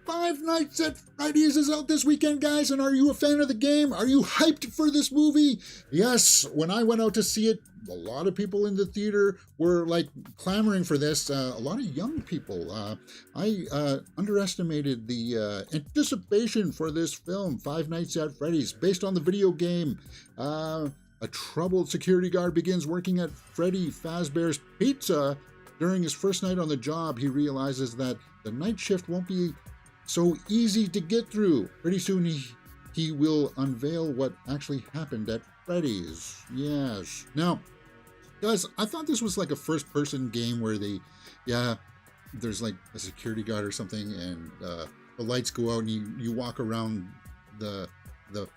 Five Nights at Freddy's is out this weekend, guys, and are you a fan of the game? Are you hyped for this movie? Yes, when I went out to see it, a lot of people in the theater were like clamoring for this. A lot of young people. I underestimated the anticipation for this film, Five Nights at Freddy's, based on the video game. A troubled security guard begins working at Freddy Fazbear's Pizza. During his first night on the job, he realizes that the night shift won't be so easy to get through. Pretty soon he will unveil what actually happened at Freddy's. Yes. Now, guys, I thought this was like a first-person game where there's like a security guard or something, and the lights go out, and you walk around the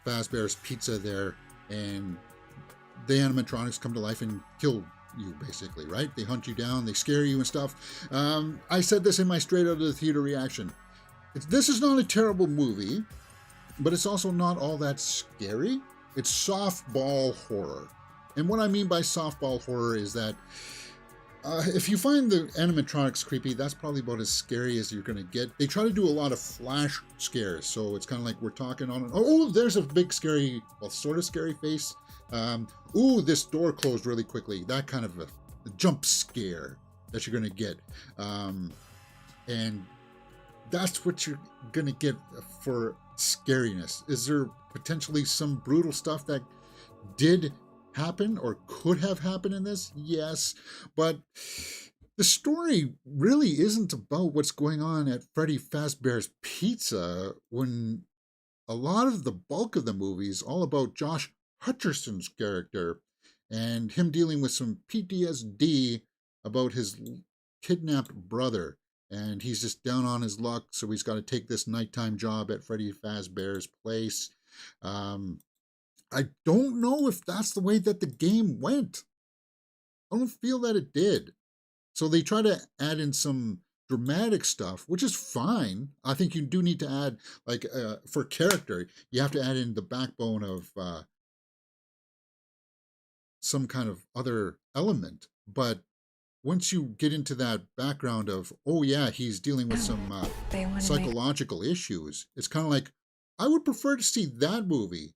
Fazbear's Pizza there, and the animatronics come to life and kill you, basically, right? They hunt you down, they scare you and stuff. I said this in my straight out of the theater reaction. This is not a terrible movie, but it's also not all that scary. It's softball horror. And what I mean by softball horror is that if you find the animatronics creepy, that's probably about as scary as you're going to get. They try to do a lot of flash scares, so it's kind of like we're talking on, oh, there's a big scary, well, sort of scary face. Ooh, this door closed really quickly. That kind of a jump scare that you're going to get. And that's what you're going to get for scariness. Is there potentially some brutal stuff that did happen or could have happened in this? Yes, but the story really isn't about what's going on at Freddy Fazbear's Pizza, when a lot of the bulk of the movie is all about Josh Hutcherson's character and him dealing with some PTSD about his kidnapped brother. And he's just down on his luck, so he's got to take this nighttime job at Freddy Fazbear's place. I don't know if that's the way that the game went. I don't feel that it did. So they try to add in some dramatic stuff, which is fine. I think you do need to add, like, for character, you have to add in the backbone of some kind of other element. But once you get into that background of, oh yeah, he's dealing with some psychological issues, it's kind of like, I would prefer to see that movie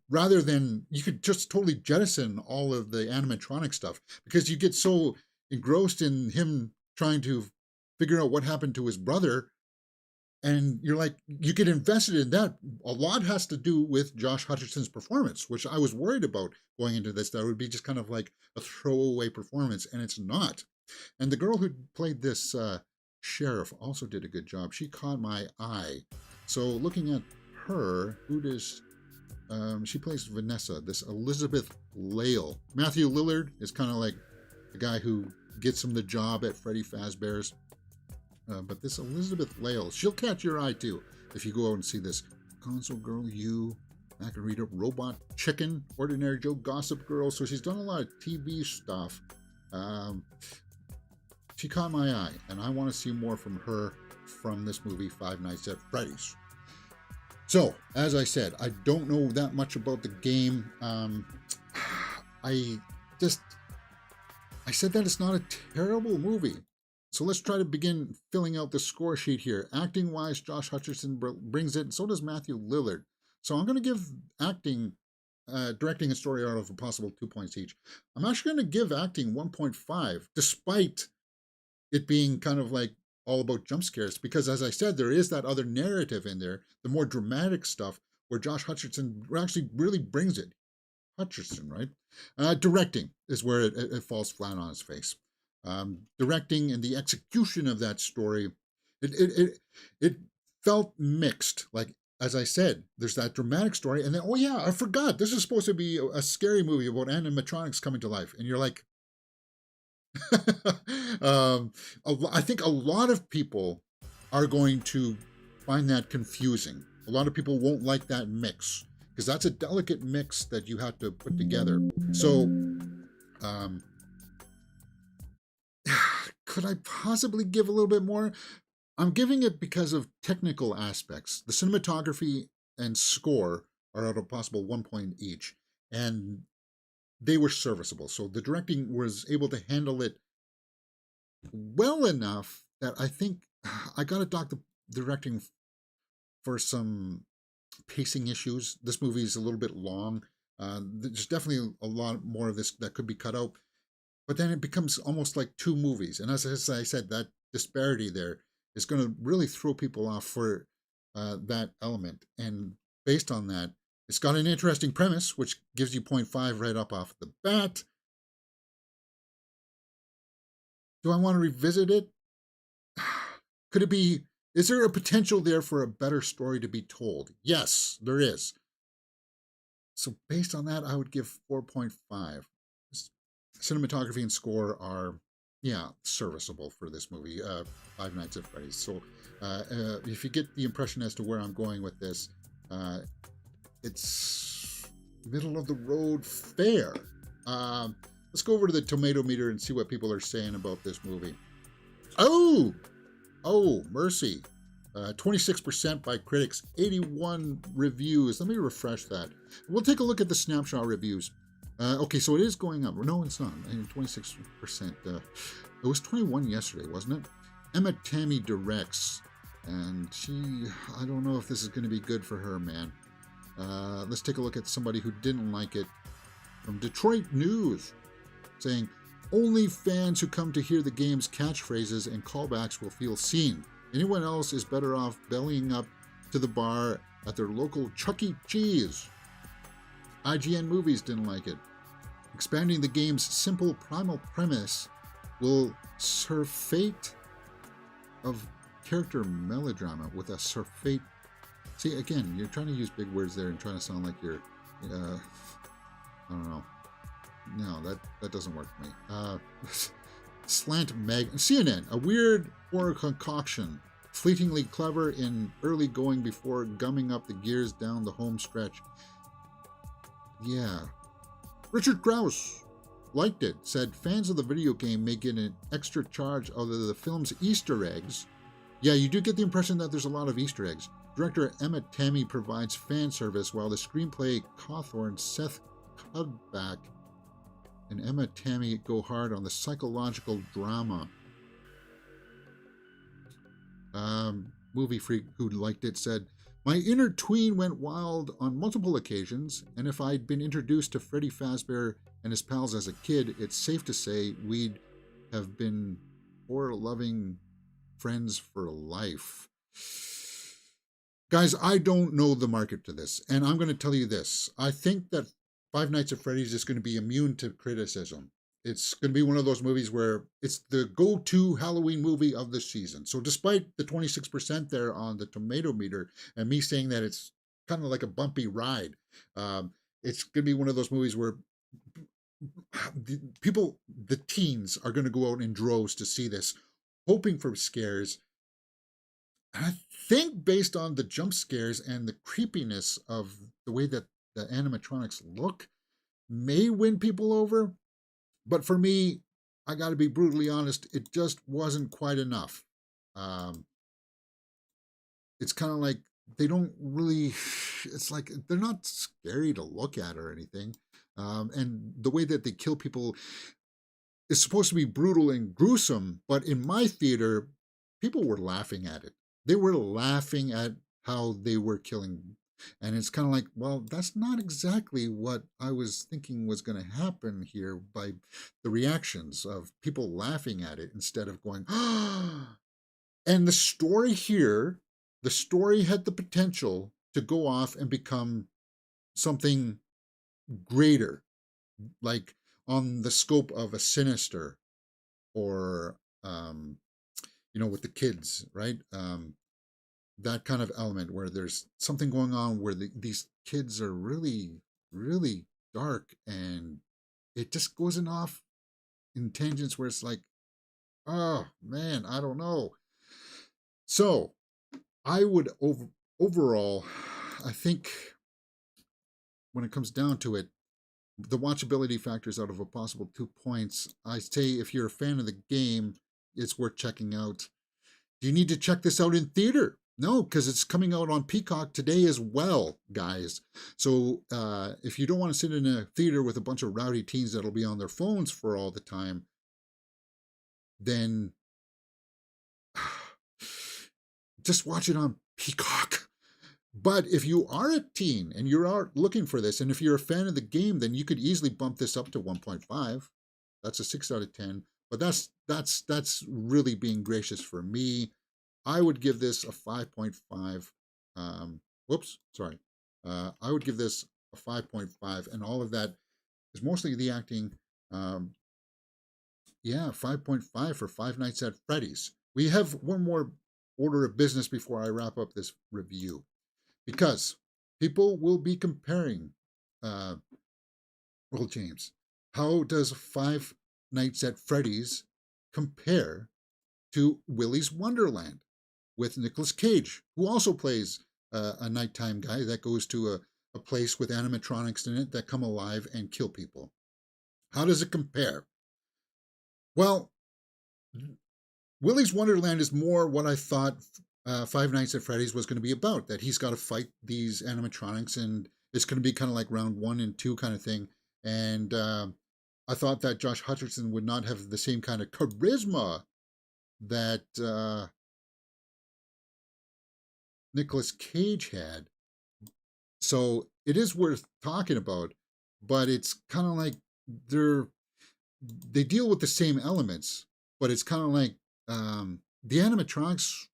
rather than, you could just totally jettison all of the animatronic stuff, because you get so engrossed in him trying to figure out what happened to his brother, and you're like, you get invested in that. A lot has to do with Josh Hutcherson's performance, which I was worried about going into this, that it would be just kind of like a throwaway performance, and it's not. And the girl who played this sheriff also did a good job. She caught my eye. So looking at her, who does she plays Vanessa, this Elizabeth Lale. Matthew Lillard is kind of like the guy who gets him the job at Freddy Fazbear's. But this Elizabeth Lale, she'll catch your eye too if you go out and see this. Console Girl U, I can read up Robot Chicken, Ordinary Joe Gossip Girl. So she's done a lot of TV stuff. She caught my eye, and I want to see more from her from this movie, Five Nights at Freddy's. So, as I said, I don't know that much about the game. I said that it's not a terrible movie. So let's try to begin filling out the score sheet here. Acting-wise, Josh Hutcherson brings it, and so does Matthew Lillard. So I'm going to give acting, directing and story out of a possible 2 points each. I'm actually going to give acting 1.5, despite it being kind of like all about jump scares, because as I said, there is that other narrative in there, the more dramatic stuff, where Josh Hutcherson actually really brings it. Hutcherson, right? Directing is where it falls flat on its face. Directing and the execution of that story, it felt mixed. Like, as I said, there's that dramatic story, and then, oh yeah, I forgot, this is supposed to be a scary movie about animatronics coming to life, and you're like, I think a lot of people are going to find that confusing. A lot of people won't like that mix, because that's a delicate mix that you have to put together. So, could I possibly give a little bit more? I'm giving it because of technical aspects. The cinematography and score are at a possible 1 point each, and they were serviceable. So the directing was able to handle it well enough that I think I got to directing for some pacing issues. This movie is a little bit long. There's definitely a lot more of this that could be cut out, but then it becomes almost like two movies. And as I said, that disparity there is going to really throw people off for that element. And based on that, it's got an interesting premise, which gives you 0.5 right up off the bat. Do I want to revisit it? Could it be, is there a potential there for a better story to be told? Yes, there is. So based on that, I would give 4.5. Cinematography and score are, yeah, serviceable for this movie, Five Nights at Freddy's. So if you get the impression as to where I'm going with this, it's middle of the road fair. Let's go over to the tomato meter and see what people are saying about this movie. Oh, mercy. 26% by critics, 81 reviews. Let me refresh that. We'll take a look at the snapshot reviews. Okay, so it is going up. No, it's not. 26%. It was 21 yesterday, wasn't it? Emma Tammy directs, and I don't know if this is going to be good for her, man. Let's take a look at somebody who didn't like it from Detroit News, saying, only fans who come to hear the game's catchphrases and callbacks will feel seen. Anyone else is better off bellying up to the bar at their local Chuck E. Cheese. IGN Movies didn't like it. Expanding the game's simple primal premise will surfeit of character melodrama with a surfeit. See, again, you're trying to use big words there and trying to sound like you're, I don't know. No, that doesn't work for me. CNN, a weird horror concoction, fleetingly clever in early going before gumming up the gears down the home stretch. Yeah. Richard Krause liked it, said fans of the video game may get an extra charge out of the film's Easter eggs. Yeah, you do get the impression that there's a lot of Easter eggs. Director Emma Tammy provides fan service while the screenplay Cawthorne, Seth Cudback, and Emma Tammy go hard on the psychological drama. Movie Freak, who liked it, said, my inner tween went wild on multiple occasions, and if I'd been introduced to Freddy Fazbear and his pals as a kid, it's safe to say we'd have been horror-loving friends for life. Guys, I don't know the market to this, and I'm going to tell you this. I think that Five Nights at Freddy's is going to be immune to criticism. It's going to be one of those movies where it's the go-to Halloween movie of the season. So despite the 26% there on the tomato meter and me saying that it's kind of like a bumpy ride, it's going to be one of those movies where the teens are going to go out in droves to see this, hoping for scares. I think based on the jump scares and the creepiness of the way that the animatronics look, may win people over. But for me, I got to be brutally honest, it just wasn't quite enough. It's kind of like they don't really, it's like they're not scary to look at or anything. And the way that they kill people is supposed to be brutal and gruesome, but in my theater, people were laughing at it. They were laughing at how they were killing. And it's kind of like, well, that's not exactly what I was thinking was going to happen here by the reactions of people laughing at it instead of going, ah. And the story here, the story had the potential to go off and become something greater, like on the scope of a Sinister or, with the kids, right? That kind of element where there's something going on where these kids are really, really dark, and it just goes off in tangents where it's like, oh man, I don't know. So I would overall, I think when it comes down to it, the watchability factors out of a possible 2 points, I say if you're a fan of the game, it's worth checking out. Do you need to check this out in theater? No, because it's coming out on Peacock today as well, guys. So if you don't want to sit in a theater with a bunch of rowdy teens that'll be on their phones for all the time, then just watch it on Peacock. But if you are a teen and you're out looking for this, and if you're a fan of the game, then you could easily bump this up to 1.5. That's a 6 out of 10. But that's really being gracious for me. I would give this a 5.5. Whoops, sorry. I would give this a 5.5, and all of that is mostly the acting. Yeah, 5.5 for Five Nights at Freddy's. We have one more order of business before I wrap up this review, because people will be comparing. Well, James, how does Five Nights at Freddy's compare to Willy's Wonderland with Nicolas Cage, who also plays a nighttime guy that goes to a place with animatronics in it that come alive and kill people? How does it compare? Well, Willy's Wonderland is more what I thought Five Nights at Freddy's was going to be about, that he's got to fight these animatronics, and it's going to be kind of like round 1 and 2 kind of thing. And I thought that Josh Hutcherson would not have the same kind of charisma that Nicolas Cage had. So it is worth talking about, but it's kind of like they deal with the same elements, but it's kind of like the animatronics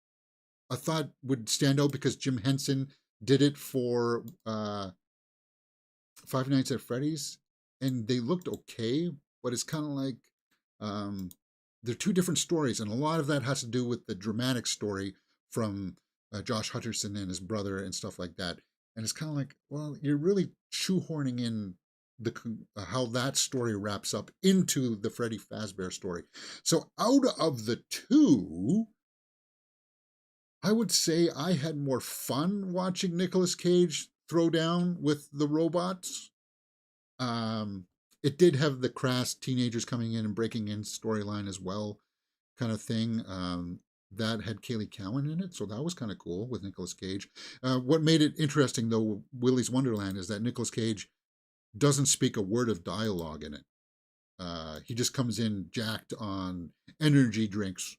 I thought would stand out because Jim Henson did it for Five Nights at Freddy's, and they looked okay, but it's kind of like they're two different stories, and a lot of that has to do with the dramatic story from Josh Hutcherson and his brother and stuff like that. And it's kind of like, well, you're really shoehorning in the how that story wraps up into the Freddy Fazbear story. So out of the two, I would say I had more fun watching Nicolas Cage throw down with the robots. It did have the crass teenagers coming in and breaking in storyline as well, kind of thing. That had Kaylee Cowan in it, so that was kind of cool with Nicolas Cage. What made it interesting, though, Willy's Wonderland, is that Nicolas Cage doesn't speak a word of dialogue in it. He just comes in jacked on energy drinks.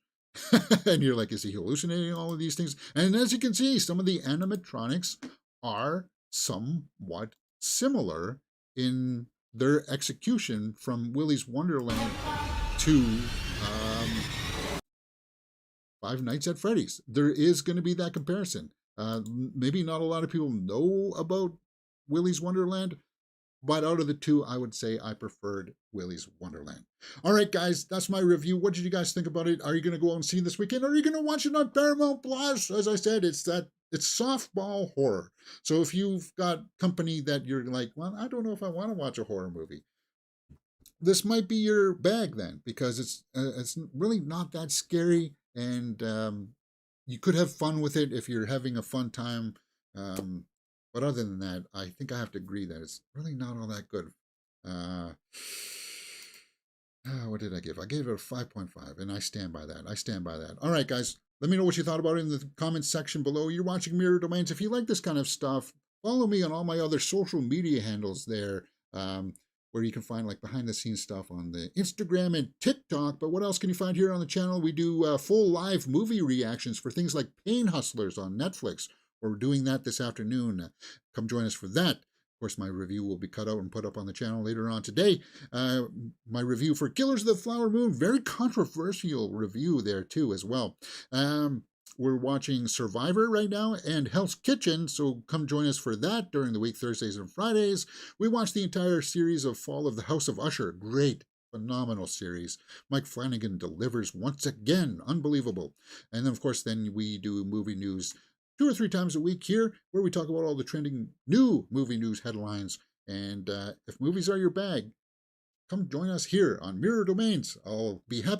And you're like, is he hallucinating all of these things? And as you can see, some of the animatronics are somewhat similar in their execution from Willy's Wonderland to Five Nights at Freddy's. There is going to be that comparison. Maybe not a lot of people know about Willy's Wonderland, but out of the two, I would say I preferred Willy's Wonderland. All right, guys, that's my review. What did you guys think about it? Are you going to go out and see it this weekend? Or are you going to watch it on Paramount Plus? As I said, it's softball horror. So if you've got company that you're like, well, I don't know if I want to watch a horror movie, this might be your bag then, because it's really not that scary, and you could have fun with it if you're having a fun time. But other than that, I think I have to agree that it's really not all that good. What did I give? I gave it a 5.5, and I stand by that. I stand by that. All right, guys, let me know what you thought about it in the comments section below. You're watching Mirror Domains. If you like this kind of stuff, follow me on all my other social media handles there, where you can find like behind the scenes stuff on the Instagram and TikTok. But what else can you find here on the channel? We do full live movie reactions for things like Pain Hustlers on Netflix. We're doing that this afternoon. Come join us for that. Of course, my review will be cut out and put up on the channel later on today. My review for Killers of the Flower Moon, very controversial review there too as well. We're watching Survivor right now and Hell's Kitchen, so come join us for that during the week, Thursdays and Fridays. We watched the entire series of Fall of the House of Usher. Great, phenomenal series. Mike Flanagan delivers once again. Unbelievable. And then, of course, then we do movie news 2 or 3 times a week here, where we talk about all the trending new movie news headlines. And if movies are your bag, come join us here on Mirror Domains. I'll be happy